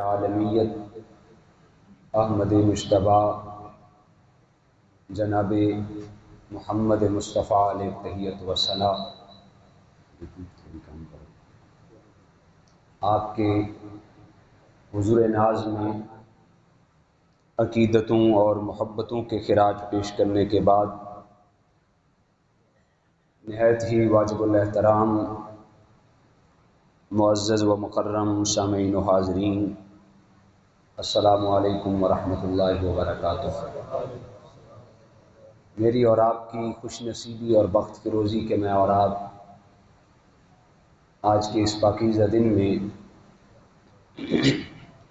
عالمیت احمد مشتبہ جناب محمد مصطفیٰ علیہ تحیت و ثنا، آپ کے حضور ناز میں عقیدتوں اور محبتوں کے خراج پیش کرنے کے بعد نہایت ہی واجب الاحترام معزز و مکرم سامعین و حاضرین، السلام علیکم ورحمۃ اللہ وبرکاتہ۔ میری اور آپ کی خوش نصیبی اور بخت فروزی کہ میں اور آپ آج کے اس پاکیزہ دن میں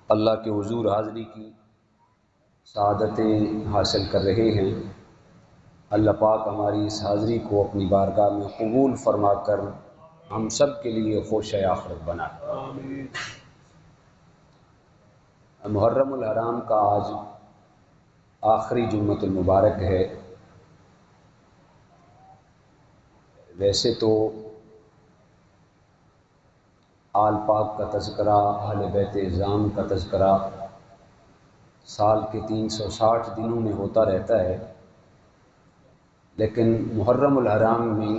اللہ کے حضور حاضری کی سعادتیں حاصل کر رہے ہیں۔ اللہ پاک ہماری اس حاضری کو اپنی بارگاہ میں قبول فرما کر ہم سب کے لیے خوش آخرت بنائے۔ محرم الحرام کا آج آخری جمعۃ المبارک ہے۔ ویسے تو آل پاک کا تذکرہ، اہل بیت اعظام کا تذکرہ سال کے 360 دنوں میں ہوتا رہتا ہے، لیکن محرم الحرام میں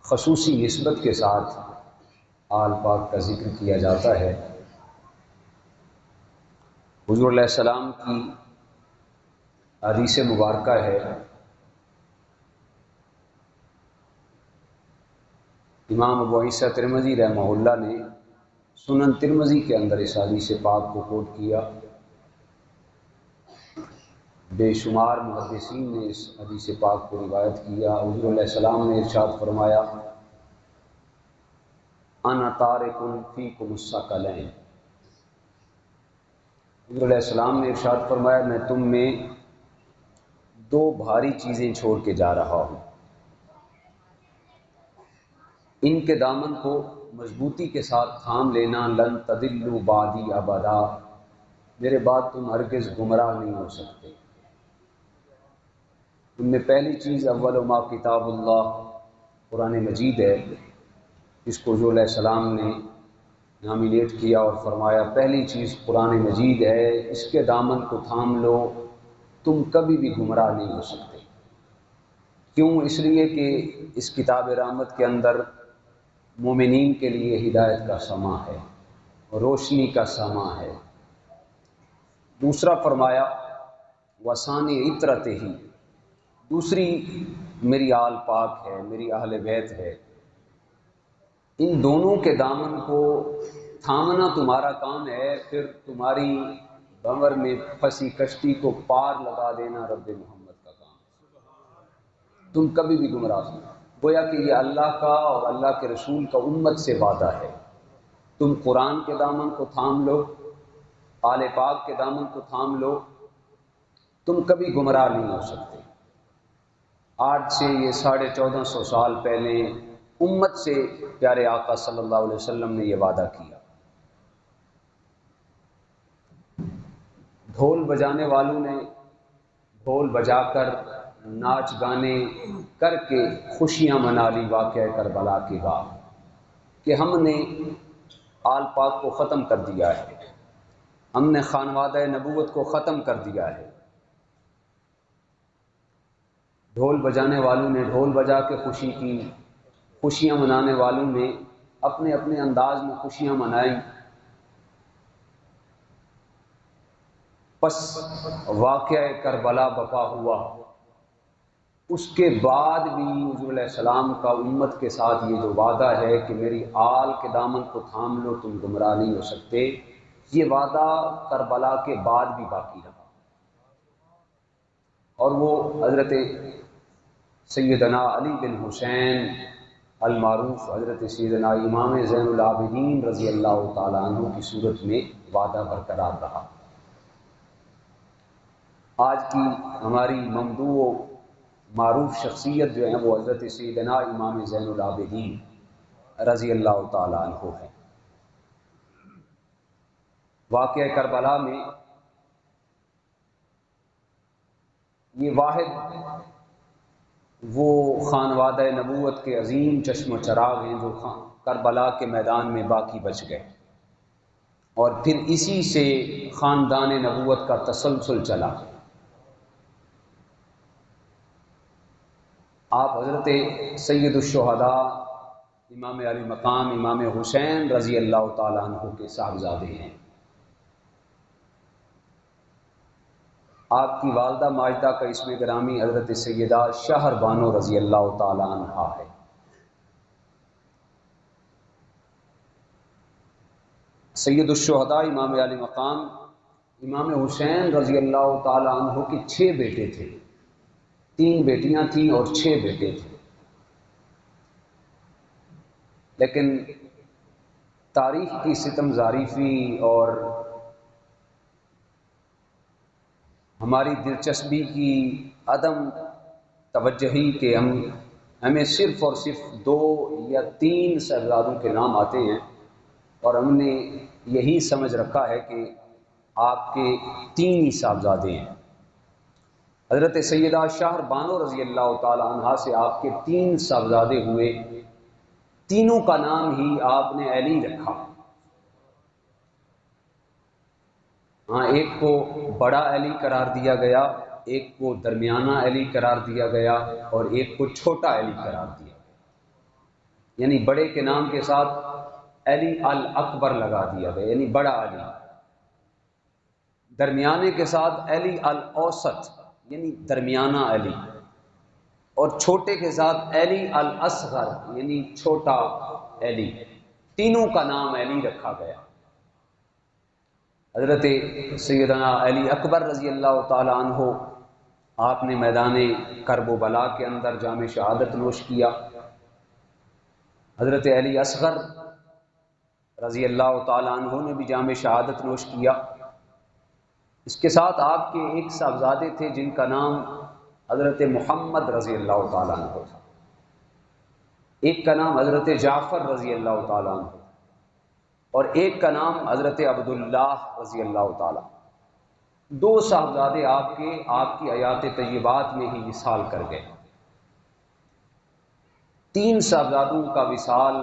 خصوصی نسبت کے ساتھ آل پاک کا ذکر کیا جاتا ہے۔ حضور علیہ السلام کی حدیث مبارکہ ہے، امام ابو عیسیٰ ترمذی رحمہ اللہ نے سنن ترمذی کے اندر اس حدیث پاک کو کوٹ کیا۔ بے شمار محدثین نے اس حدیث پاک کو روایت کیا۔ حضور علیہ السلام نے ارشاد فرمایا، انا تارک فیکم الثقلین۔ حضور علیہ السلام نے ارشاد فرمایا، میں تم میں دو بھاری چیزیں چھوڑ کے جا رہا ہوں، ان کے دامن کو مضبوطی کے ساتھ تھام لینا، لن تضلوا بعدی ابدا، میرے بعد تم ہرگز گمراہ نہیں ہو سکتے۔ ان میں پہلی چیز اول ما کتاب اللہ، قرآن مجید ہے، اس کو حضور علیہ السلام نے نامینیٹ کیا اور فرمایا پہلی چیز قرآن مجید ہے، اس کے دامن کو تھام لو، تم کبھی بھی گمراہ نہیں ہو سکتے۔ کیوں؟ اس لیے کہ اس کتاب رحمت کے اندر مومنین کے لیے ہدایت کا سماں ہے، روشنی کا سماں ہے۔ دوسرا فرمایا وثانی عطرت ہی، دوسری میری آل پاک ہے، میری اہل بیت ہے، ان دونوں کے دامن کو تھامنا تمہارا کام ہے، پھر تمہاری بھنور میں پھنسی کشتی کو پار لگا دینا رب محمد کا کام ہے، تم کبھی بھی گمراہ نہیں۔ گویا کہ یہ اللہ کا اور اللہ کے رسول کا امت سے وعدہ ہے، تم قرآن کے دامن کو تھام لو، آل پاک کے دامن کو تھام لو، تم کبھی گمراہ نہیں ہو سکتے۔ آج سے یہ 1450 سال پہلے امت سے پیارے آقا صلی اللہ علیہ وسلم نے یہ وعدہ کیا۔ ڈھول بجانے والوں نے ڈھول بجا کر ناچ گانے کر کے خوشیاں منا لی واقعہ کربلا کے بعد کہ ہم نے آل پاک کو ختم کر دیا ہے، ہم نے خانوادہ نبوت کو ختم کر دیا ہے۔ ڈھول بجانے والوں نے ڈھول بجا کے خوشی کی، خوشیاں منانے والوں نے اپنے اپنے انداز میں خوشیاں منائیں۔ پس واقعہ کربلا بپا ہوا، اس کے بعد بھی حضور علیہ السلام کا امت کے ساتھ یہ جو وعدہ ہے کہ میری آل کے دامن کو تھام لو تم گمراہ نہیں ہو سکتے، یہ وعدہ کربلا کے بعد بھی باقی رہا۔ اور وہ حضرت سیدنا علی بن حسین المعروف حضرت سیدنا امام زین العابدین رضی اللہ تعالیٰ عنہ کی صورت میں وعدہ برقرار رہا۔ آج کی ہماری ممدوح و معروف شخصیت جو ہیں وہ حضرت سیدنا امام زین العابدین رضی اللہ تعالیٰ عنہ ہے۔ واقعہ کربلا میں یہ واحد وہ خانوادہ نبوت کے عظیم چشم و چراغ ہیں جو کربلا کے میدان میں باقی بچ گئے۔ اور پھر اسی سے خاندان نبوت کا تسلسل چلا۔ آپ حضرت سید الشہداء امام علی مقام امام حسین رضی اللہ تعالیٰ عنہ کے صاحبزادے ہیں۔ آپ کی والدہ ماجدہ کا اسم گرامی حضرت سیدہ شہر بانو رضی اللہ تعالیٰ عنہ ہے۔ سید الشہداء امام علی مقام امام حسین رضی اللہ تعالیٰ عنہ کے 6 بیٹے تھے، 3 بیٹیاں تھیں اور 6 بیٹے تھے، لیکن تاریخ کی ستم ظریفی اور ہماری دلچسپی کی عدم توجہی کہ ہمیں صرف اور صرف 2 یا 3 صاحبزادوں کے نام آتے ہیں، اور ہم نے یہی سمجھ رکھا ہے کہ آپ کے 3 ہی صاحبزادے ہیں۔ حضرت سیدہ شہر بانو رضی اللہ تعالی عنہا سے آپ کے 3 صاحبزادے ہوئے، تینوں کا نام ہی آپ نے علی رکھا۔ ہاں، ایک کو بڑا علی قرار دیا گیا، ایک کو درمیانہ علی قرار دیا گیا، اور ایک کو چھوٹا علی قرار دیا گیا، یعنی بڑے کے نام کے ساتھ علی الاکبر لگا دیا گیا، یعنی بڑا علی، درمیانے کے ساتھ علی الاوسط یعنی درمیانہ علی، اور چھوٹے کے ساتھ علی الاصغر یعنی چھوٹا علی، تینوں کا نام علی رکھا گیا۔ حضرت سیدنا علی اکبر رضی اللہ تعالی عنہ آپ نے میدان کرب و بلا کے اندر جام شہادت نوش کیا۔ حضرت علی اصغر رضی اللہ تعالی عنہ نے بھی جام شہادت نوش کیا۔ اس کے ساتھ آپ کے ایک صاحبزادے تھے جن کا نام حضرت محمد رضی اللہ تعالی عنہ تھا، ایک کا نام حضرت جعفر رضی اللہ تعالی عنہ، اور ایک کا نام حضرت عبداللہ رضی اللہ تعالی۔ 2 صاحبزادے آپ کی حیات طیبات میں ہی وصال کر گئے۔ 3 صاحبزادوں کا وصال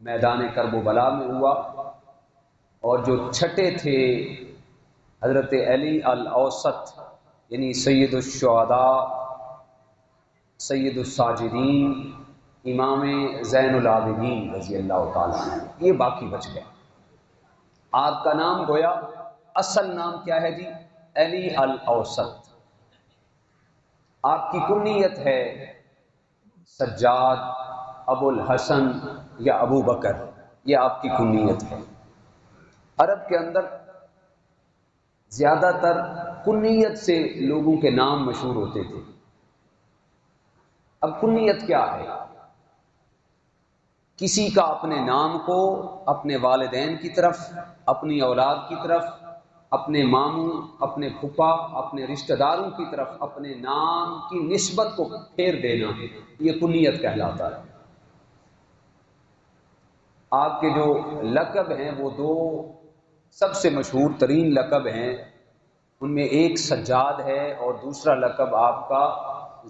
میدان کرب و بلا میں ہوا، اور جو چھٹے تھے حضرت علی الاوسط یعنی سید الشہداء سید الساجدین امام زین العابدین رضی اللہ تعالیٰ عنہ، یہ باقی بچ گئے۔ آپ کا نام گویا اصل نام کیا ہے جی؟ علی الاوسط۔ آپ کی کنیت ہے سجاد، ابو الحسن یا ابو بکر، یہ آپ کی کنیت ہے۔ عرب کے اندر زیادہ تر کنیت سے لوگوں کے نام مشہور ہوتے تھے۔ اب کنیت کیا ہے؟ کسی کا اپنے نام کو اپنے والدین کی طرف، اپنی اولاد کی طرف، اپنے ماموں، اپنے پھپھا، اپنے رشتہ داروں کی طرف اپنے نام کی نسبت کو پھیر دینا، یہ کنیت کہلاتا ہے۔ آپ کے جو لقب ہیں وہ 2 سب سے مشہور ترین لقب ہیں، ان میں ایک سجاد ہے اور دوسرا لقب آپ کا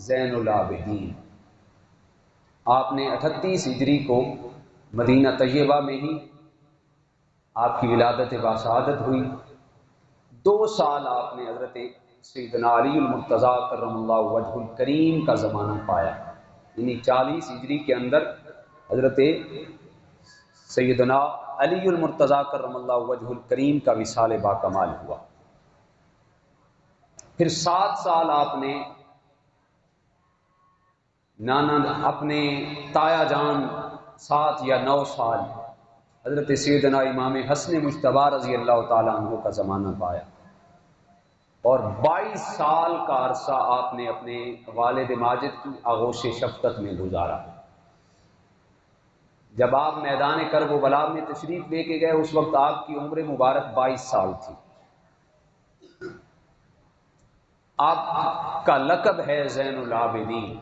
زین العابدین۔ آپ نے 38 ہجری کو مدینہ طیبہ میں ہی آپ کی ولادت باسعادت ہوئی۔ 2 سال آپ نے حضرت سیدنا علی المرتضیٰ کرم اللہ وجہ الکریم کا زمانہ پایا، یعنی 40 ہجری کے اندر حضرت سیدنا علی المرتضیٰ کرم اللہ وجہ الکریم کا وصال با کمال ہوا۔ پھر 7 سال آپ نے اپنے تایا جان 7 یا 9 سال حضرت سیدنا امام حسن مجتبی رضی اللہ تعالیٰ عنہ کا زمانہ پایا، اور 22 سال کا عرصہ آپ نے اپنے والد ماجد کی آغوش شفقت میں گزارا۔ جب آپ میدان کرب و بلا میں تشریف لے کے گئے اس وقت آپ کی عمر مبارک 22 سال تھی۔ آپ کا لقب ہے زین العابدین،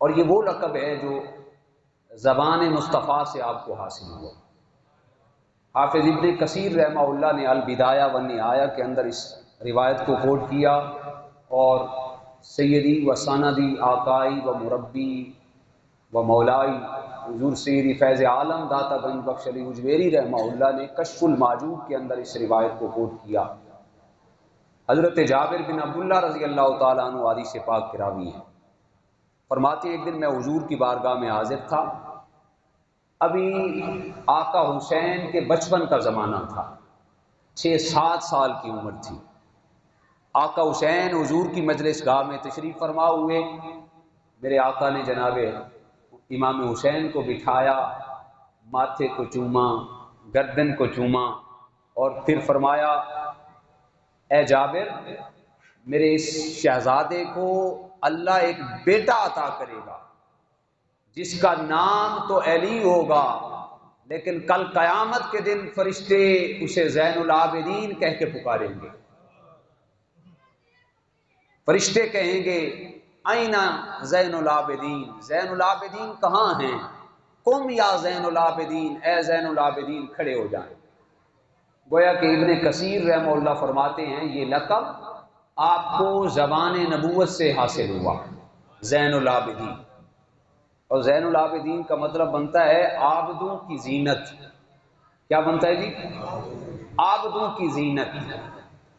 اور یہ وہ لقب ہے جو زبان مصطفیٰ سے آپ کو حاصل ہوا۔ حافظ ابن کثیر رحمہ اللہ نے البدایہ والنہایہ کے اندر اس روایت کو کوٹ کیا، اور سیدی و سندی آقائی و مربی و مولائی حضور سیری فیض عالم داتا گنج بخش علی اجمیری رحمہ اللہ نے کشف المعجوب کے اندر اس روایت کو کوٹ کیا۔ حضرت جابر بن عبداللہ رضی اللہ تعالیٰ عنہ حدیث پاک کے راوی ہیں، فرماتے ایک دن میں حضور کی بارگاہ میں حاضر تھا، ابھی آقا حسین کے بچپن کا زمانہ تھا، 6-7 سال کی عمر تھی۔ آقا حسین حضور کی مجلس گاہ میں تشریف فرما ہوئے، میرے آقا نے جناب امام حسین کو بٹھایا، ماتھے کو چوما، گردن کو چوما، اور پھر فرمایا اے جابر، میرے اس شہزادے کو اللہ ایک بیٹا عطا کرے گا جس کا نام تو علی ہوگا، لیکن کل قیامت کے دن فرشتے اسے زین العابدین کہہ کے پکاریں گے۔ فرشتے کہیں گے اینا زین العابدین، زین العابدین کہاں ہیں؟ قم یا زین العابدین، اے زین العابدین کھڑے ہو جائیں۔ گویا کہ ابن کثیر رحمہ اللہ فرماتے ہیں یہ لقب آپ کو زبان نبوت سے حاصل ہوا، زین العابدین۔ اور زین العابدین کا مطلب بنتا ہے عابدوں کی زینت۔ کیا بنتا ہے جی؟ عابدوں کی زینت۔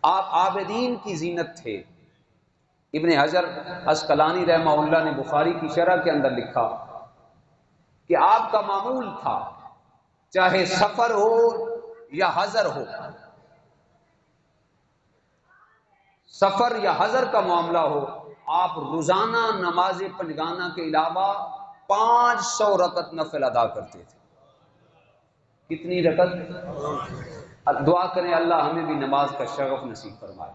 آپ عابدین کی زینت تھے۔ ابن حجر عسقلانی رحمہ اللہ نے بخاری کی شرح کے اندر لکھا کہ آپ کا معمول تھا چاہے سفر ہو یا حضر ہو، سفر یا حضر کا معاملہ ہو، آپ روزانہ نماز پنجگانہ کے علاوہ 500 رکعت نفل ادا کرتے تھے۔ کتنی رکعت؟ دعا کریں اللہ ہمیں بھی نماز کا شغف نصیب فرمائے،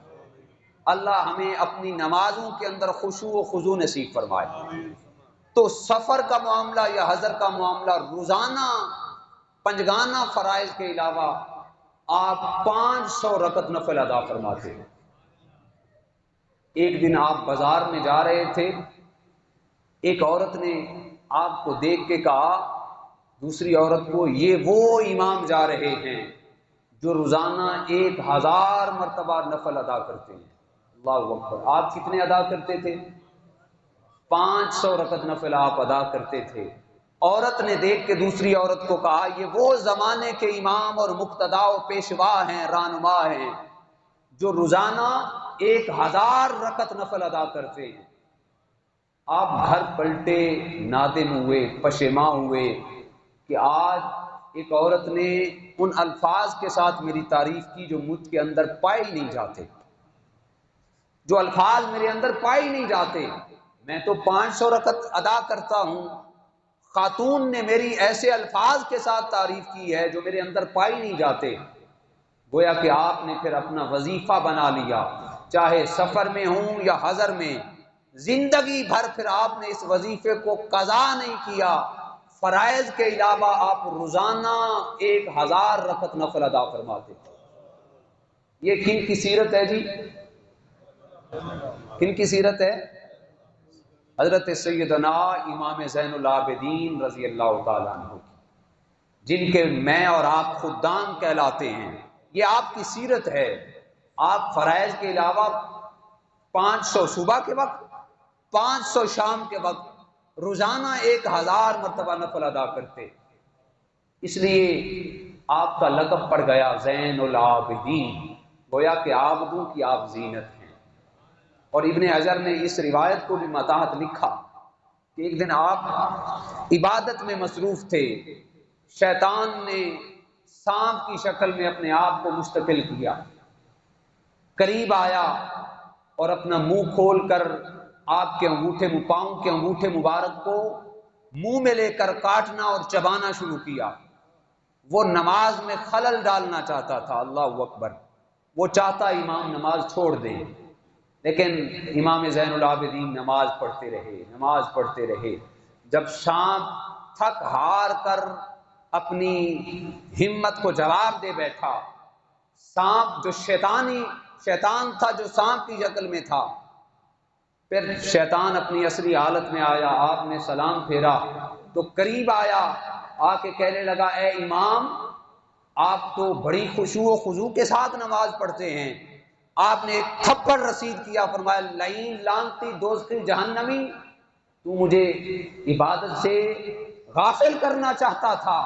اللہ ہمیں اپنی نمازوں کے اندر خشوع و خضوع نصیب فرمائے۔ تو سفر کا معاملہ یا حضر کا معاملہ، روزانہ پنجگانہ فرائض کے علاوہ آپ 500 رکعت نفل ادا فرماتے ہیں۔ ایک دن آپ بازار میں جا رہے تھے، ایک عورت نے آپ کو دیکھ کے کہا دوسری عورت کو، یہ وہ امام جا رہے ہیں جو روزانہ 1000 مرتبہ نفل ادا کرتے ہیں۔ اللہ اکبر! آپ کتنے ادا کرتے تھے؟ 500 رکعت نفل آپ ادا کرتے تھے۔ عورت نے دیکھ کے دوسری عورت کو کہا یہ وہ زمانے کے امام اور مقتدا و پیشوا ہیں، رہنما ہیں جو روزانہ 1000 رکعت نفل ادا کرتے ہیں۔ آپ گھر پلٹے، نادم ہوئے، پشیماں ہوئے کہ آج ایک عورت نے ان الفاظ کے ساتھ میری تعریف کی جو مجھ کے اندر پائے نہیں جاتے، جو الفاظ میرے اندر پائے نہیں جاتے۔ میں تو 500 رکعت ادا کرتا ہوں، خاتون نے میری ایسے الفاظ کے ساتھ تعریف کی ہے جو میرے اندر پائے نہیں جاتے۔ گویا کہ آپ نے پھر اپنا وظیفہ بنا لیا، چاہے سفر میں ہوں یا حضر میں، زندگی بھر پھر آپ نے اس وظیفے کو قضا نہیں کیا۔ فرائض کے علاوہ آپ روزانہ 1000 رکعت نفل ادا فرماتے تھے۔ یہ کن کی سیرت ہے جی؟ کن کی سیرت ہے؟ حضرت سیدنا امام زین العابدین رضی اللہ تعالیٰ عنہ کی، جن کے میں اور آپ خدام کہلاتے ہیں۔ یہ آپ کی سیرت ہے۔ آپ فرائض کے علاوہ 500 صبح کے وقت، 500 شام کے وقت، روزانہ 1000 مرتبہ نفل ادا کرتے۔ اس لیے آپ کا لقب پڑ گیا زین العابدین، گویا کہ عابدوں کی آپ زینت ہیں۔ اور ابن حجر نے اس روایت کو بھی متاحت لکھا کہ ایک دن آپ عبادت میں مصروف تھے، شیطان نے سانپ کی شکل میں اپنے آپ کو مستقل کیا، قریب آیا اور اپنا منہ کھول کر آپ کے انگوٹھے پاؤں کے انگوٹھے مبارک کو منہ میں لے کر کاٹنا اور چبانا شروع کیا۔ وہ نماز میں خلل ڈالنا چاہتا تھا۔ اللہ اکبر! وہ چاہتا امام نماز چھوڑ دیں، لیکن امام زین العابدین نماز پڑھتے رہے، نماز پڑھتے رہے۔ جب شام تھک ہار کر اپنی ہمت کو جواب دے بیٹھا، سانپ جو شیطان تھا جو سانپ کی شکل میں تھا، پھر شیطان اپنی اصلی حالت میں آیا، آپ نے سلام پھیرا تو قریب آیا، آ کے کہنے لگا اے امام، آپ تو بڑی خشوع و خضوع کے ساتھ نماز پڑھتے ہیں۔ آپ نے ایک تھپڑ رسید کیا، فرمایا لعین لعنتی دوزخی جہنمی، تو مجھے عبادت سے غافل کرنا چاہتا تھا،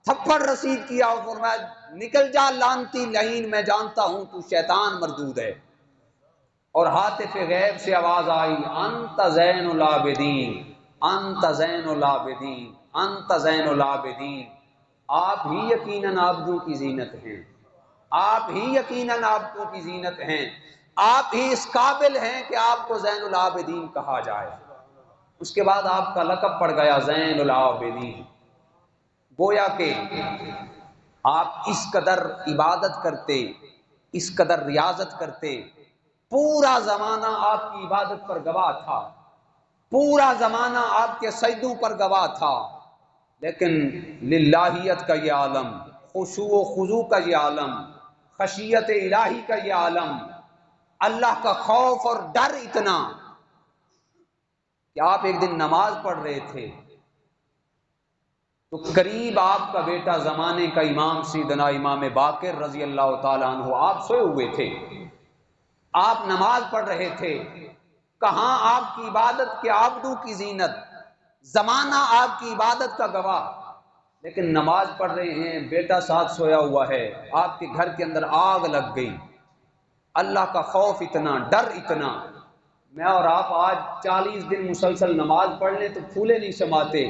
تھپڑ رسید کیا اور فرمایا نکل جا لعنتی لعین، میں جانتا ہوں تو شیطان مردود ہے۔ اور ہاتف غیب سے آواز آئی انت زین العابدین، انت زین العابدین، انت زین العابدین، آپ ہی یقیناً عابدوں کی زینت ہیں، آپ ہی یقیناً عابدوں کی زینت ہیں، آپ ہی اس قابل ہیں کہ آپ کو زین العابدین کہا جائے۔ اس کے بعد آپ کا لقب پڑ گیا زین العابدین۔ گویا کہ آپ اس قدر عبادت کرتے، اس قدر ریاضت کرتے، پورا زمانہ آپ کی عبادت پر گواہ تھا، پورا زمانہ آپ کے سجدوں پر گواہ تھا، لیکن للہیت کا یہ عالم، خشوع و خضوع کا یہ عالم، خشیت الہی کا یہ عالم، اللہ کا خوف اور ڈر اتنا کہ آپ ایک دن نماز پڑھ رہے تھے تو قریب آپ کا بیٹا زمانے کا امام سیدنا امام باقر رضی اللہ تعالیٰ عنہ، آپ سوئے ہوئے تھے، آپ نماز پڑھ رہے تھے، کہاں آپ کی عبادت کے عابدوں کی زینت، زمانہ آپ کی عبادت کا گواہ، لیکن نماز پڑھ رہے ہیں، بیٹا ساتھ سویا ہوا ہے، آپ کے گھر کے اندر آگ لگ گئی، اللہ کا خوف اتنا، ڈر اتنا۔ میں اور آپ آج 40 دن مسلسل نماز پڑھ لیں تو پھولے نہیں سماتے،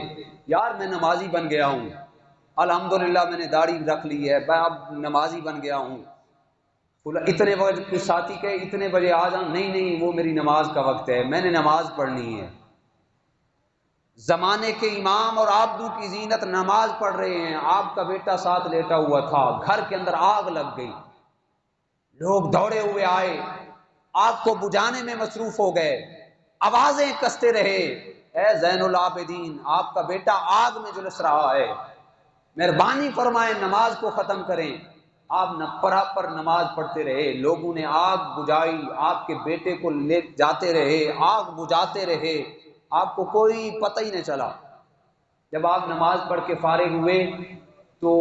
یار میں نمازی بن گیا ہوں، الحمدللہ میں نے داڑھی رکھ لی ہے، میں اب نمازی بن گیا ہوں، اتنے بجے کچھ ساتھی کہے اتنے بجے آ جاؤں، نہیں نہیں وہ میری نماز کا وقت ہے، میں نے نماز پڑھنی ہے۔ زمانے کے امام اور عابدوں کی زینت نماز پڑھ رہے ہیں، آپ کا بیٹا ساتھ لیٹا ہوا تھا، گھر کے اندر آگ لگ گئی، لوگ دوڑے ہوئے آئے، آگ کو بجھانے میں مصروف ہو گئے، آوازیں کستے رہے اے زین العابدین آپ کا بیٹا آگ میں جلس رہا ہے، مہربانی فرمائیں نماز کو ختم کریں۔ آپ پر نماز پڑھتے رہے، لوگوں نے آگ بجھائی، آپ کے بیٹے کو لے جاتے رہے، آگ بجھاتے رہے، آپ کو کوئی پتہ ہی نہیں چلا۔ جب آپ نماز پڑھ کے فارغ ہوئے تو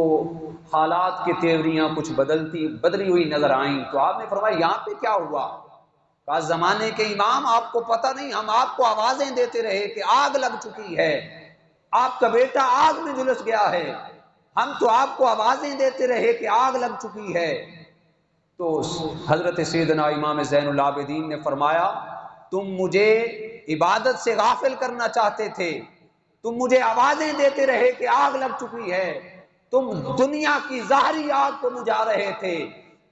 حالات کے تیوریاں کچھ بدلی ہوئی نظر آئیں، تو آپ نے فرمایا یہاں پہ کیا ہوا؟ کہا زمانے کے امام آپ کو پتہ نہیں، ہم آپ کو آوازیں دیتے رہے کہ آگ لگ چکی ہے، آپ کا بیٹا آگ میں جلس گیا ہے، ہم تو آپ کو آوازیں دیتے رہے کہ آگ لگ چکی ہے۔ تو حضرت سیدنا امام زین العابدین نے فرمایا تم مجھے عبادت سے غافل کرنا چاہتے تھے، تم مجھے آوازیں دیتے رہے کہ آگ لگ چکی ہے، تم دنیا کی ظاہری آگ کو بجھا رہے تھے،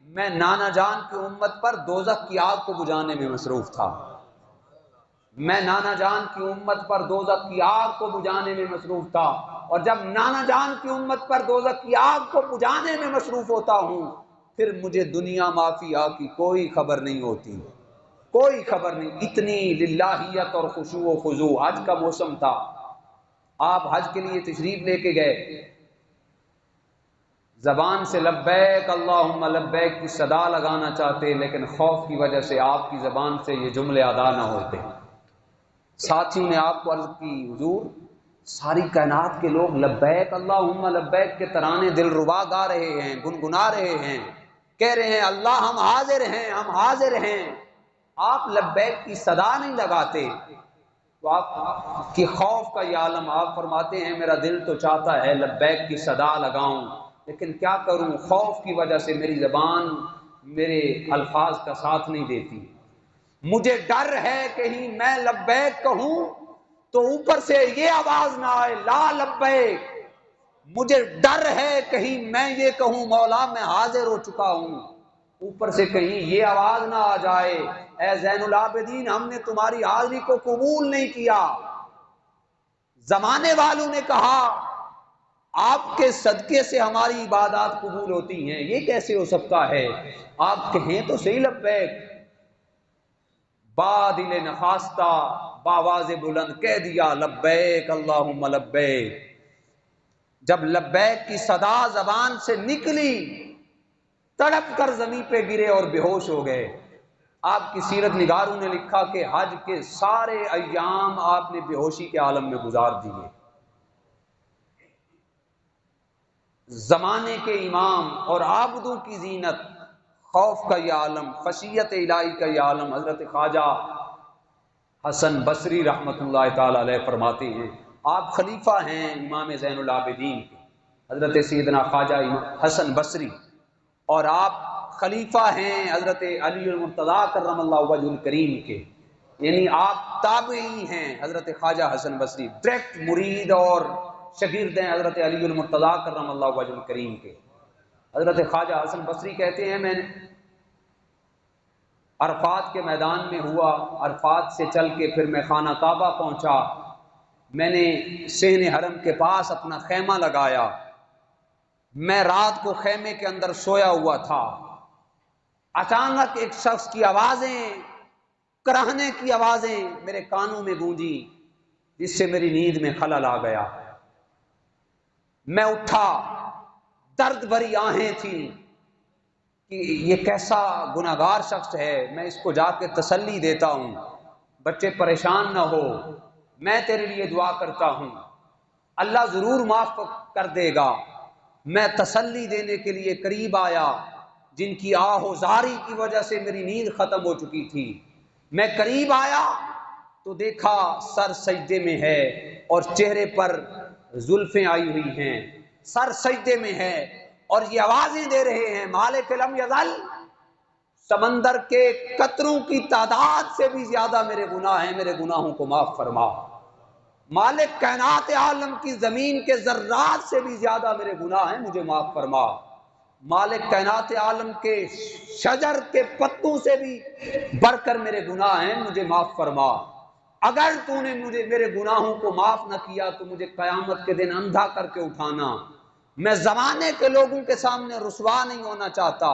میں نانا جان کی امت پر دوزخ کی آگ کو بجھانے میں مصروف تھا، میں نانا جان کی امت پر دوزخ کی آگ کو بجھانے میں مصروف تھا، اور جب نانا جان کی امت پر دوزخ کی آگ کو بجھانے میں مصروف ہوتا ہوں پھر مجھے دنیا مافیا کی کوئی خبر نہیں ہوتی، کوئی خبر نہیں۔ اتنی للہیت اور خشوع و خضوع۔ حج کا موسم تھا، آپ حج کے لیے تشریف لے کے گئے، زبان سے لبیک اللہم لبیک کی صدا لگانا چاہتے، لیکن خوف کی وجہ سے آپ کی زبان سے یہ جملے ادا نہ ہوتے۔ ساتھیوں نے آپ کو عرض کی حضور ساری کائنات کے لوگ لبیک اللہم لبیک کے ترانے دل ربا گا رہے ہیں، گنگنا رہے ہیں، کہہ رہے ہیں اللہ ہم حاضر ہیں، ہم حاضر ہیں، آپ لبیک کی صدا نہیں لگاتے۔ تو آپ کی خوف کا یہ عالم، آپ فرماتے ہیں میرا دل تو چاہتا ہے لبیک کی صدا لگاؤں، لیکن کیا کروں خوف کی وجہ سے میری زبان میرے الفاظ کا ساتھ نہیں دیتی، مجھے ڈر ہے کہیں میں لبیک کہوں تو اوپر سے یہ آواز نہ آئے لا لبیک، مجھے ڈر ہے کہیں میں یہ کہوں مولا میں حاضر ہو چکا ہوں، اوپر سے کہیں یہ آواز نہ آ جائے اے زین العابدین ہم نے تمہاری حاضری کو قبول نہیں کیا۔ زمانے والوں نے کہا آپ کے صدقے سے ہماری عبادات قبول ہوتی ہیں، یہ کیسے ہو سکتا ہے؟ آپ کہیں تو صحیح لبیک، با دل نخواستہ باواز بلند کہہ دیا لبیک اللہم لبیک۔ جب لبیک کی صدا زبان سے نکلی تڑپ کر زمین پہ گرے اور بے ہوش ہو گئے۔ آپ کی سیرت نگاروں نے لکھا کہ حج کے سارے ایام آپ نے بے ہوشی کے عالم میں گزار دیے۔ زمانے کے امام اور عابدوں کی زینت، خوف کا یہ عالم، خشیت الہی کا یہ عالم، حضرت خواجہ حسن بصری رحمۃ اللہ تعالی علیہ فرماتے ہیں، آپ خلیفہ ہیں امام زین العابدین کے، حضرت سیدنا خواجہ حسن بصری، اور آپ خلیفہ ہیں حضرت علی المرتضیٰ کرم اللہ وجہ الکریم کے، یعنی آپ تابعی ہیں حضرت خواجہ حسن بصری، ڈائریکٹ مرید اور شاگرد ہیں حضرت علی المرتضیٰ کرم اللہ وجہ الکریم کے۔ حضرت خواجہ حسن بصری کہتے ہیں، میں نے عرفات کے میدان میں ہوا، عرفات سے چل کے پھر میں خانہ کعبہ پہنچا، میں نے صحن حرم کے پاس اپنا خیمہ لگایا، میں رات کو خیمے کے اندر سویا ہوا تھا، اچانک ایک شخص کی آوازیں، کراہنے کی آوازیں میرے کانوں میں گونجی، جس سے میری نیند میں خلل آ گیا۔ میں اٹھا، درد بھری آہیں تھیں کہ یہ کیسا گناہگار شخص ہے، میں اس کو جا کے تسلی دیتا ہوں، بچے پریشان نہ ہو، میں تیرے لیے دعا کرتا ہوں، اللہ ضرور معاف کر دے گا۔ میں تسلی دینے کے لیے قریب آیا، جن کی آہ و زاری کی وجہ سے میری نیند ختم ہو چکی تھی، میں قریب آیا تو دیکھا سر سجدے میں ہے اور چہرے پر زلفیں آئی ہوئی ہیں، سر سجدے میں ہے اور یہ آوازیں دے رہے ہیں، مالک لم یزل، سمندر کے قطروں کی تعداد سے بھی زیادہ میرے گناہ ہیں، میرے گناہوں کو معاف فرما۔ مالک کائنات عالم کی زمین کے ذرات سے بھی زیادہ میرے گناہ ہیں، مجھے معاف فرما۔ مالک کائنات عالم کے شجر کے پتوں سے بھی بڑھ کر میرے گناہ ہیں، مجھے معاف فرما۔ اگر تو نے مجھے میرے گناہوں کو معاف نہ کیا تو مجھے قیامت کے دن اندھا کر کے اٹھانا، میں زمانے کے لوگوں کے سامنے رسوا نہیں ہونا چاہتا۔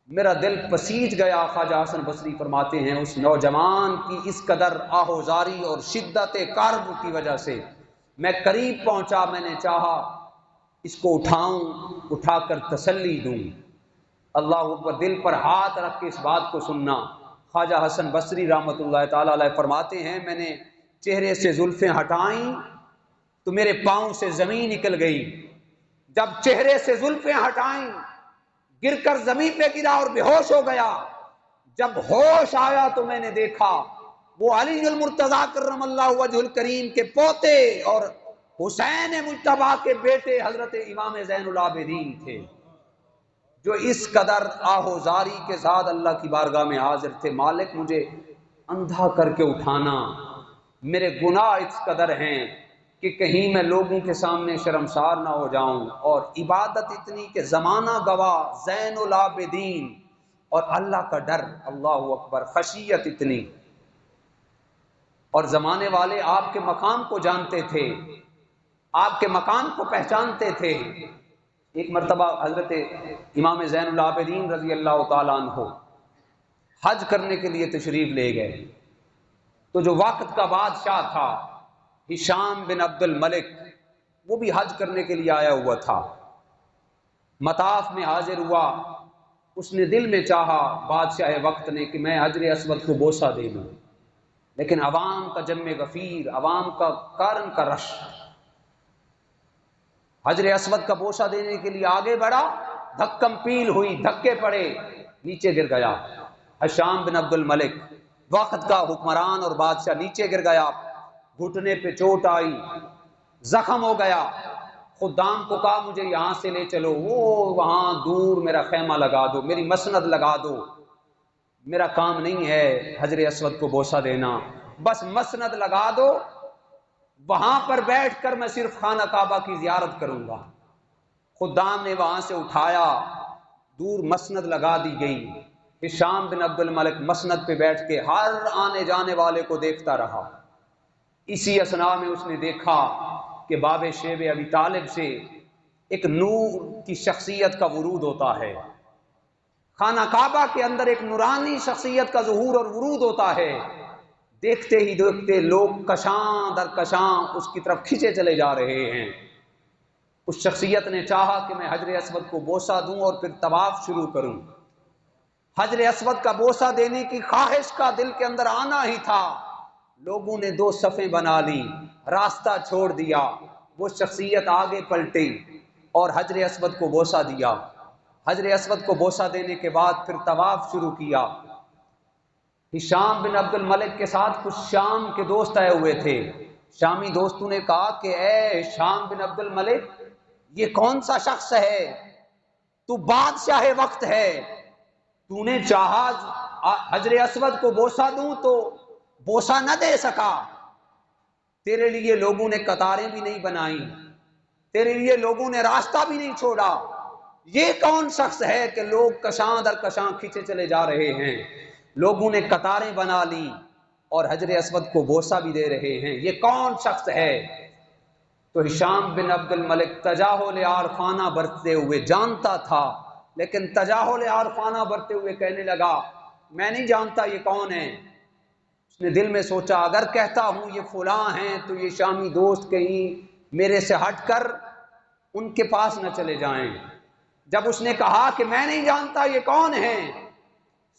میرا دل پسیج گیا، خواجہ حسن بصری فرماتے ہیں، اس نوجوان کی اس قدر آہوزاری اور شدت کرب کی وجہ سے میں قریب پہنچا، میں نے چاہا اس کو اٹھاؤں، اٹھا کر تسلی دوں۔ اللہ اکبر، دل پر ہاتھ رکھ کے اس بات کو سننا۔ خواجہ حسن بصری رحمۃ اللہ تعالی علیہ فرماتے ہیں، میں نے چہرے سے زلفیں ہٹائیں تو میرے پاؤں سے زمین نکل گئی، جب چہرے سے زلفیں ہٹائیں گر کر زمین پہ گرا اور بے ہوش ہو گیا، جب ہوش آیا تو میں نے دیکھا وہ علی المرتضیٰ کرم اللہ وجہ الکریم کے پوتے اور حسین مجتبیٰ کے بیٹے حضرت امام زین العابدین تھے، جو اس قدر آہوزاری کے ساتھ اللہ کی بارگاہ میں حاضر تھے، مالک مجھے اندھا کر کے اٹھانا، میرے گناہ اس قدر ہیں کہ کہیں میں لوگوں کے سامنے شرمسار نہ ہو جاؤں، اور عبادت اتنی کہ زمانہ گواہ زین العابدین اور اللہ کا ڈر، اللہ اکبر، خشیت اتنی، اور زمانے والے آپ کے مقام کو جانتے تھے، آپ کے مقام کو پہچانتے تھے۔ ایک مرتبہ حضرت امام زین العابدین رضی اللہ تعالیٰ عنہ حج کرنے کے لیے تشریف لے گئے، تو جو وقت کا بادشاہ تھا ہشام بن عبد الملک، وہ بھی حج کرنے کے لیے آیا ہوا تھا، مطاف میں حاضر ہوا، اس نے دل میں چاہا بادشاہ وقت نے کہ میں حجر اسود کو بوسہ دے دوں، لیکن عوام کا جم غفیر، عوام کا کارن کا رش، حجر اسود کا بوسہ دینے کے لیے آگے بڑھا، دھکم پیل ہوئی، دھکے پڑے، نیچے گر گیا۔ ہشام بن عبد الملک وقت کا حکمران اور بادشاہ نیچے گر گیا، گھٹنے پہ چوٹ آئی، زخم ہو گیا، خدام کو کہا مجھے یہاں سے لے چلو، وہ وہاں دور میرا خیمہ لگا دو، میری مسند لگا دو، میرا کام نہیں ہے حجر اسود کو بوسہ دینا، بس مسند لگا دو، وہاں پر بیٹھ کر میں صرف خانہ کعبہ کی زیارت کروں گا۔ خدام نے وہاں سے اٹھایا، دور مسند لگا دی گئی، ہشام بن عبد الملک مسند پہ بیٹھ کے ہر آنے جانے والے کو دیکھتا رہا۔ اسی اثناء میں اس نے دیکھا کہ باب شیب ابی طالب سے ایک نور کی شخصیت کا ورود ہوتا ہے، خانہ کعبہ کے اندر ایک نورانی شخصیت کا ظہور اور ورود ہوتا ہے، دیکھتے ہی دیکھتے لوگ کشاں در کشاں اس کی طرف کھینچے چلے جا رہے ہیں۔ اس شخصیت نے چاہا کہ میں حجر اسود کو بوسہ دوں اور پھر طواف شروع کروں، حجر اسود کا بوسہ دینے کی خواہش کا دل کے اندر آنا ہی تھا، لوگوں نے دو صفیں بنا لی، راستہ چھوڑ دیا، وہ شخصیت آگے پلٹی اور حجر اسود کو بوسہ دیا، حجر اسود کو بوسہ دینے کے بعد پھر طواف شروع کیا۔ ہشام بن عبد الملک کے ساتھ کچھ شام کے دوست آئے ہوئے تھے۔ شامی دوستوں نے کہا کہ اے ہشام بن عبد الملک، یہ کون سا شخص ہے؟ تو بادشاہ وقت ہے، تو نے چاہا حجر اسود کو بوسہ دوں تو بوسہ نہ دے سکا، تیرے لیے لوگوں نے قطاریں بھی نہیں بنائیں، تیرے لیے لوگوں نے راستہ بھی نہیں چھوڑا، یہ کون شخص ہے کہ لوگ کشاں در کشاں کھینچے چلے جا رہے ہیں، لوگوں نے قطاریں بنا لی اور حجر اسود کو بوسہ بھی دے رہے ہیں، یہ کون شخص ہے؟ تو ہشام بن عبد الملک تجاہل عارفانہ برتتے ہوئے جانتا تھا، لیکن تجاہل عارفانہ برتتے ہوئے کہنے لگا میں نہیں جانتا یہ کون ہے۔ اس نے دل میں سوچا اگر کہتا ہوں یہ فلاں ہیں تو یہ شامی دوست کہیں میرے سے ہٹ کر ان کے پاس نہ چلے جائیں۔ جب اس نے کہا کہ میں نہیں جانتا یہ کون ہے،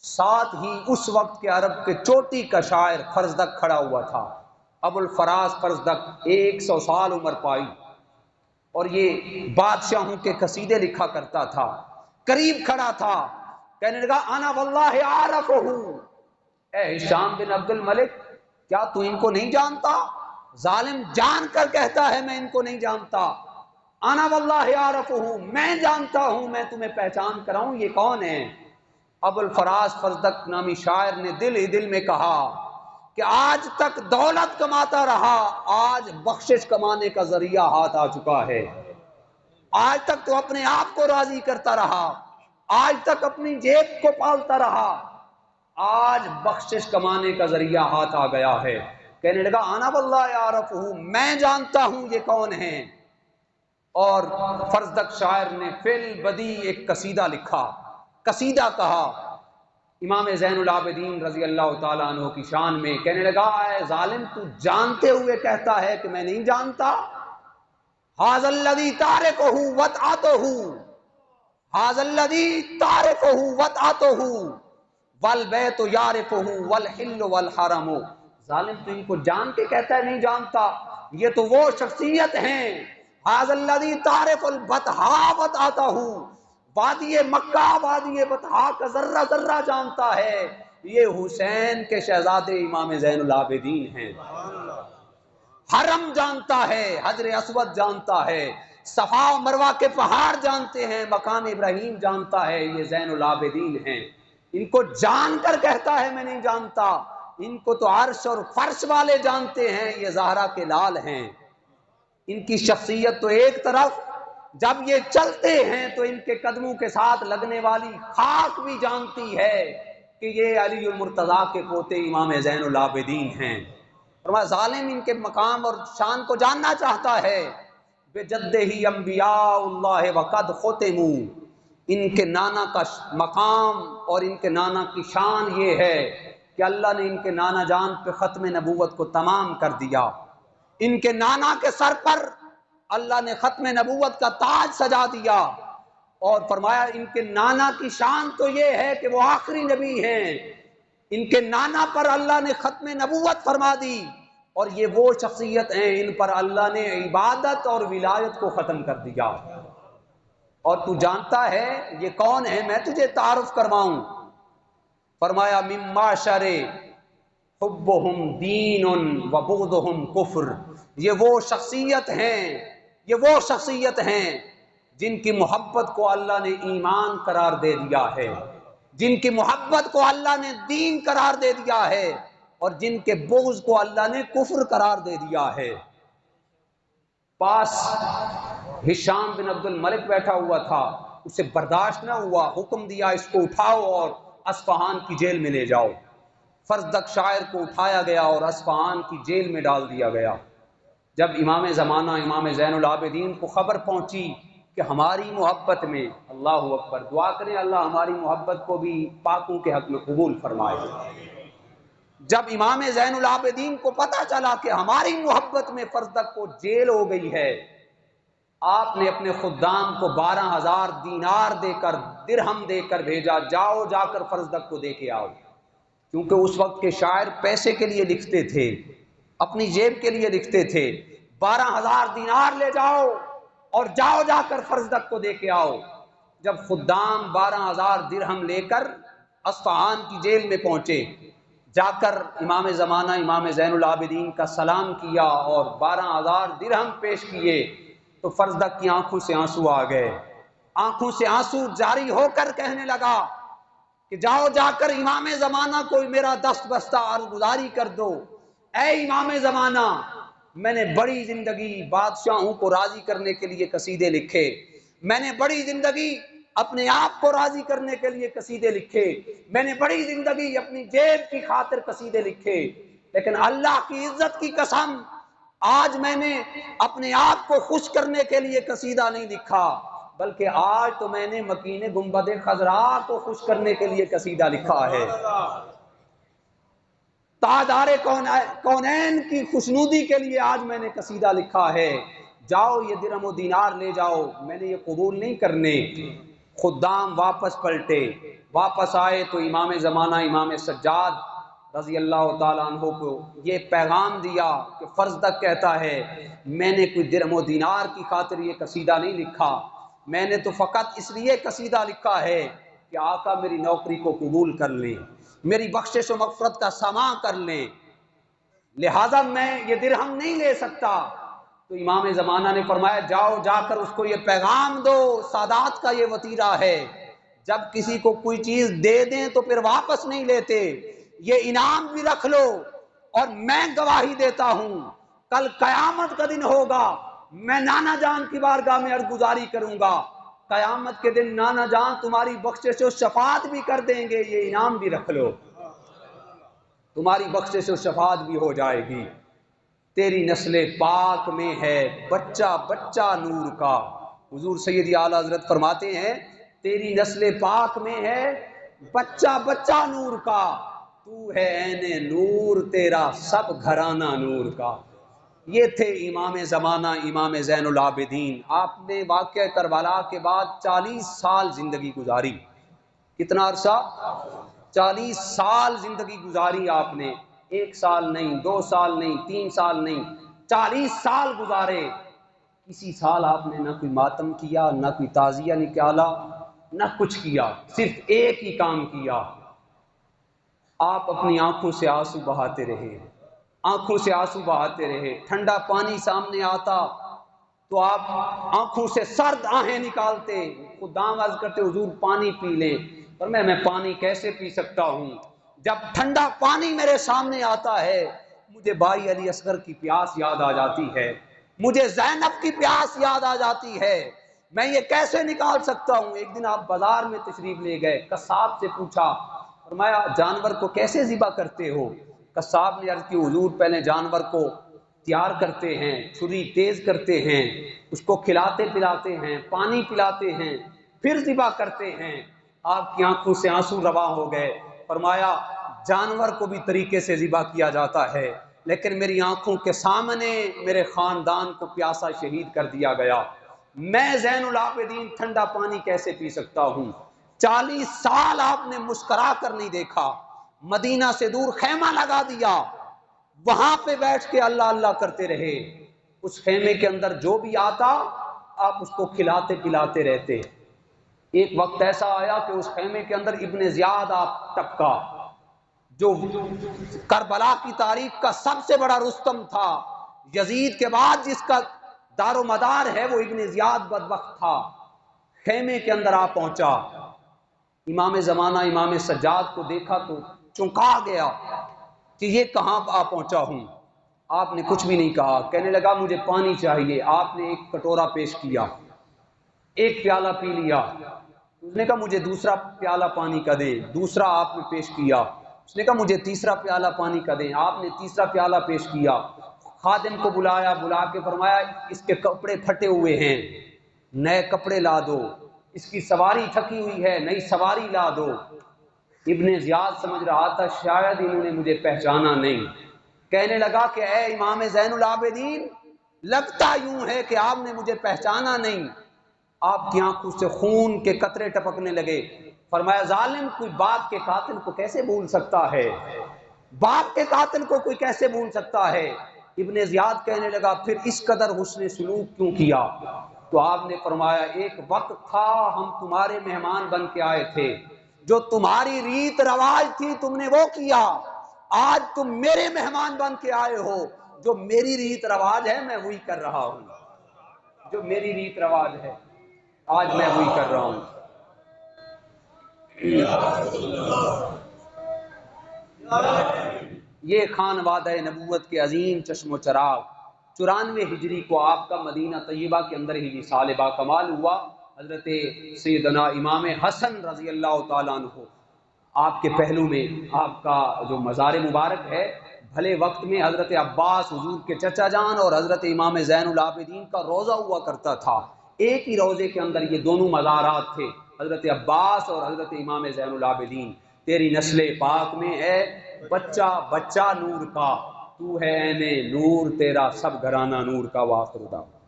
ساتھ ہی اس وقت کے عرب کے چوٹی کا شاعر فرزدق کھڑا ہوا تھا۔ ابو الفراز فرزدق 100 سال عمر پائی اور یہ بادشاہوں کے قصیدے لکھا کرتا تھا، قریب کھڑا تھا، کہنے لگا انا واللہ عارفہ، اے ہشام بن عبد الملک کیا تو ان کو نہیں جانتا؟ ظالم جان کر کہتا ہے میں ان کو نہیں جانتا۔ انا واللہ عارفہ، میں جانتا ہوں، میں تمہیں پہچان کراؤں یہ کون ہے؟ ابو الفراز فرزدق نامی شاعر نے دل ہی دل میں کہا کہ آج تک دولت کماتا رہا، آج بخشش کمانے کا ذریعہ ہاتھ آ چکا ہے۔ آج تک تو اپنے آپ کو راضی کرتا رہا، آج تک اپنی جیب کو پالتا رہا، آج بخشش کمانے کا ذریعہ ہاتھ آ گیا ہے۔ کہنے لگا انا واللہ عارفہ، میں جانتا ہوں یہ کون ہے۔ اور فرزدق شاعر نے فی البدی ایک قصیدہ لکھا، قصیدہ کہا امام زین العابدین رضی اللہ تعالیٰ عنہ کی شان میں، کہنے لگا اے ظالم تو جانتے ہوئے کہتا ہے کہ میں نہیں جانتا، ھذا الذی تعرفہ وطأتہ، ھذا الذی تعرفہ وطأتہ والبیت یعرفہ والحل والحرم، ظالم تو ان کو جان کے کہتا ہے نہیں جانتا، یہ تو وہ شخصیت ہیں، ھذا الذی تعرف البطحاء وطأتہ، وادی مکہ وادی بطحاء کا ذرہ ذرہ جانتا ہے، یہ حسین کے شہزادے امام زین العابدین ہیں۔ حرم جانتا ہے، حجر اسود جانتا ہے، صفا و مروہ کے پہاڑ جانتے ہیں، مقام ابراہیم جانتا ہے، یہ زین العابدین ہیں۔ ان کو جان کر کہتا ہے میں نہیں جانتا، ان کو تو عرش اور فرش والے جانتے ہیں، یہ زہرا کے لال ہیں۔ ان کی شخصیت تو ایک طرف، جب یہ چلتے ہیں تو ان کے قدموں کے ساتھ لگنے والی خاک بھی جانتی ہے کہ یہ علی المرتضیٰ کے پوتے امام زین العابدین ہیں۔ فرمایا ظالم ان کے مقام اور شان کو جاننا چاہتا ہے، بجدہ انبیاء اللہ وقد ختموا، ان کے نانا کا مقام اور ان کے نانا کی شان یہ ہے کہ اللہ نے ان کے نانا جان پہ ختم نبوت کو تمام کر دیا، ان کے نانا کے سر پر اللہ نے ختم نبوت کا تاج سجا دیا، اور فرمایا ان کے نانا کی شان تو یہ ہے کہ وہ آخری نبی ہیں، ان کے نانا پر اللہ نے ختم نبوت فرما دی، اور یہ وہ شخصیت ہیں ان پر اللہ نے عبادت اور ولایت کو ختم کر دیا۔ اور تو جانتا ہے یہ کون ہے؟ میں تجھے تعارف کرواؤں۔ فرمایا من معشر حبہم دین و بغضہم کفر، یہ وہ شخصیت ہیں، یہ وہ شخصیت ہیں جن کی محبت کو اللہ نے ایمان قرار دے دیا ہے، جن کی محبت کو اللہ نے دین قرار دے دیا ہے، اور جن کے بغض کو اللہ نے کفر قرار دے دیا ہے۔ پاس ہشام بن عبد الملک بیٹھا ہوا تھا، اسے برداشت نہ ہوا، حکم دیا اس کو اٹھاؤ اور اصفہان کی جیل میں لے جاؤ۔ فرزدق شاعر کو اٹھایا گیا اور اصفہان کی جیل میں ڈال دیا گیا۔ جب امام زمانہ امام زین العابدین کو خبر پہنچی کہ ہماری محبت میں، اللہ اکبر، دعا کریں اللہ ہماری محبت کو بھی پاکوں کے حق میں قبول فرمائے۔ جب امام زین العابدین کو پتہ چلا کہ ہماری محبت میں فرزدق کو جیل ہو گئی ہے، آپ نے اپنے خدام کو 12,000 دینار دے کر، درہم دے کر بھیجا، جاؤ جا کر فرزدق کو دے کے آؤ، کیونکہ اس وقت کے شاعر پیسے کے لیے لکھتے تھے، اپنی جیب کے لیے لکھتے تھے۔ 12,000 دینار لے جاؤ اور جاؤ جا کر فرزدق کو دے کے آؤ۔ جب خدام 12,000 درہم لے کر اصفہان کی جیل میں پہنچے، جا کر امام زمانہ امام زین العابدین کا سلام کیا اور 12,000 درہم پیش کیے تو فرزدق کی آنکھوں سے آنسو آ گئے، آنکھوں سے آنسو جاری ہو کر کہنے لگا کہ جاؤ جا کر امام زمانہ کو میرا دست بستہ عرض گزاری کر دو، اے امام زمانہ میں نے بڑی زندگی بادشاہوں کو راضی کرنے کے لیے قصیدے لکھے، میں نے بڑی زندگی اپنے آپ کو راضی کرنے کے لیے قصیدے لکھے، میں نے بڑی زندگی اپنی جیب کی خاطر قصیدے لکھے، لیکن اللہ کی عزت کی قسم آج میں نے اپنے آپ کو خوش کرنے کے لیے قصیدہ نہیں لکھا، بلکہ آج تو میں نے مکین گنبد خضرا کو خوش کرنے کے لیے قصیدہ لکھا ہے، تاجدار کونین کی خوشنودی کے لیے آج میں نے قصیدہ لکھا ہے، جاؤ یہ درہم و دینار لے جاؤ، میں نے یہ قبول نہیں کرنے۔ خدام واپس پلٹے، واپس آئے تو امام زمانہ امام سجاد رضی اللہ تعالیٰ عنہ کو یہ پیغام دیا کہ فرزدق کہتا ہے میں نے کوئی درہم و دینار کی خاطر یہ قصیدہ نہیں لکھا، میں نے تو فقط اس لیے قصیدہ لکھا ہے کہ آقا میری نوکری کو قبول کر لیں، میری بخشش و مغفرت کا سماع کر لیں، لہٰذا میں یہ درہم نہیں لے سکتا۔ تو امام زمانہ نے فرمایا جاؤ جا کر اس کو یہ پیغام دو، سادات کا یہ وتیرہ ہے، جب کسی کو کوئی چیز دے دیں تو پھر واپس نہیں لیتے، یہ انعام بھی رکھ لو، اور میں گواہی دیتا ہوں کل قیامت کا دن ہوگا، میں نانا جان کی بارگاہ میں عرض گزاری کروں گا، قیامت کے دن نانا جان تمہاری بخشش و شفاعت بھی کر دیں گے، یہ انعام بھی رکھ لو، تمہاری بخشش و شفاعت بھی ہو جائے گی۔ تیری نسل پاک میں ہے بچہ بچہ نور کا، حضور سیدی اعلیٰ حضرت فرماتے ہیں تیری نسل پاک میں ہے بچہ بچہ نور کا، تو ہے عین نور تیرا سب گھرانہ نور کا۔ یہ تھے امام زمانہ امام زین العابدین، آپ نے واقعہ کربلا کے بعد 40 سال زندگی گزاری، کتنا عرصہ؟ 40 سال زندگی گزاری آپ نے، 1 سال نہیں، 2 سال نہیں، 3 سال نہیں، 40 سال گزارے، کسی سال آپ نے نہ کوئی ماتم کیا، نہ کوئی تعزیہ نکالا، نہ کچھ کیا، صرف ایک ہی کام کیا، آپ اپنی آنکھوں سے آنسو بہاتے رہے، آنکھوں سے آنسو بہاتے رہے، ٹھنڈا پانی سامنے آتا تو آپ آنکھوں سے سرد آہیں نکالتے، خدام عرض کرتے حضور پانی پی لیں، پر میں پانی کیسے پی سکتا ہوں، جب ٹھنڈا پانی میرے سامنے آتا ہے مجھے بھائی علی اصغر کی پیاس یاد آ جاتی ہے، مجھے زینب کی پیاس یاد آ جاتی ہے، میں یہ کیسے نکال سکتا ہوں۔ ایک دن آپ بازار میں تشریف لے گئے، قصاب سے پوچھا، فرمایا جانور کو کیسے ذبح کرتے ہو؟ قصاب نے عرض کی حضور پہلے جانور کو تیار کرتے ہیں، چھری تیز کرتے ہیں، اس کو کھلاتے پلاتے ہیں، پانی پلاتے ہیں، پھر ذبح کرتے ہیں۔ آپ کی آنکھوں سے آنسو رواں ہو گئے، فرمایا جانور کو بھی طریقے سے ذبح کیا جاتا ہے، لیکن میری آنکھوں کے سامنے میرے خاندان کو پیاسا شہید کر دیا گیا، میں زین العابدین ٹھنڈا پانی کیسے پی سکتا ہوں۔ 40 سال آپ نے مسکرا کر نہیں دیکھا، مدینہ سے دور خیمہ لگا دیا، وہاں پہ بیٹھ کے اللہ اللہ کرتے رہے، اس خیمے کے اندر جو بھی آتا آپ اس کو کھلاتے پلاتے رہتے۔ ایک وقت ایسا آیا کہ اس خیمے کے اندر ابن زیاد آپ ٹپکا، جو کربلا کی تاریخ کا سب سے بڑا رستم تھا، یزید کے بعد جس کا دار و مدار ہے وہ ابن زیاد بدبخت تھا، خیمے کے اندر آپ پہنچا، امام زمانہ امام سجاد کو دیکھا تو چونکا گیا کہ یہ کہاں آ پہنچا ہوں۔ آپ نے کچھ بھی نہیں کہا، کہنے لگا مجھے پانی چاہیے، آپ نے ایک کٹورا پیش کیا، ایک پیالہ پی لیا، اس نے کہا مجھے دوسرا پیالہ پانی کا دیں، دوسرا آپ نے پیش کیا، اس نے کہا مجھے تیسرا پیالہ پانی کا دیں، آپ نے تیسرا پیالہ پیش کیا، خادم کو بلایا، بلا کے فرمایا اس کے کپڑے پھٹے ہوئے ہیں، نئے کپڑے لا دو، اس کی سواری تھکی ہوئی ہے، نئی سواری لا دو۔ ابن زیاد سمجھ رہا تھا شاید انہوں نے مجھے پہچانا نہیں، کہنے لگا کہ اے امام زین العابدین لگتا یوں ہے کہ آپ نے مجھے پہچانا نہیں۔ آپ کی آنکھوں سے خون کے قطرے ٹپکنے لگے، فرمایا ظالم کوئی باپ کے قاتل کو کیسے بھول سکتا ہے، باپ کے قاتل کو کوئی کیسے بھول سکتا ہے۔ ابن زیاد کہنے لگا پھر اس قدر حسن سلوک کیوں کیا؟ تو آپ نے فرمایا ایک وقت تھا ہم تمہارے مہمان بن کے آئے تھے، جو تمہاری ریت رواج تھی تم نے وہ کیا، آج تم میرے مہمان بن کے آئے ہو، جو میری ریت رواج ہے میں وہی کر رہا ہوں، جو میری ریت رواج ہے آج میں وہی کر رہا ہوں۔ یہ خان وعدہ نبوت کے عظیم چشم و چراغ 94 ہجری کو آپ کا مدینہ طیبہ کے اندر ہی وصال با کمال ہوا۔ حضرت سیدنا امام حسن رضی اللہ تعالیٰ عنہ، آپ کے پہلو میں آپ کا جو مزار مبارک ہے، بھلے وقت میں حضرت عباس حضور کے چچا جان اور حضرت امام زین العابدین کا روضہ ہوا کرتا تھا، ایک ہی روضے کے اندر یہ دونوں مزارات تھے، حضرت عباس اور حضرت امام زین العابدین۔ تیری نسل پاک میں ہے بچہ بچہ نور کا، تو ہے عین نور، تیرا سب گھرانہ نور کا۔ واخر دعوانا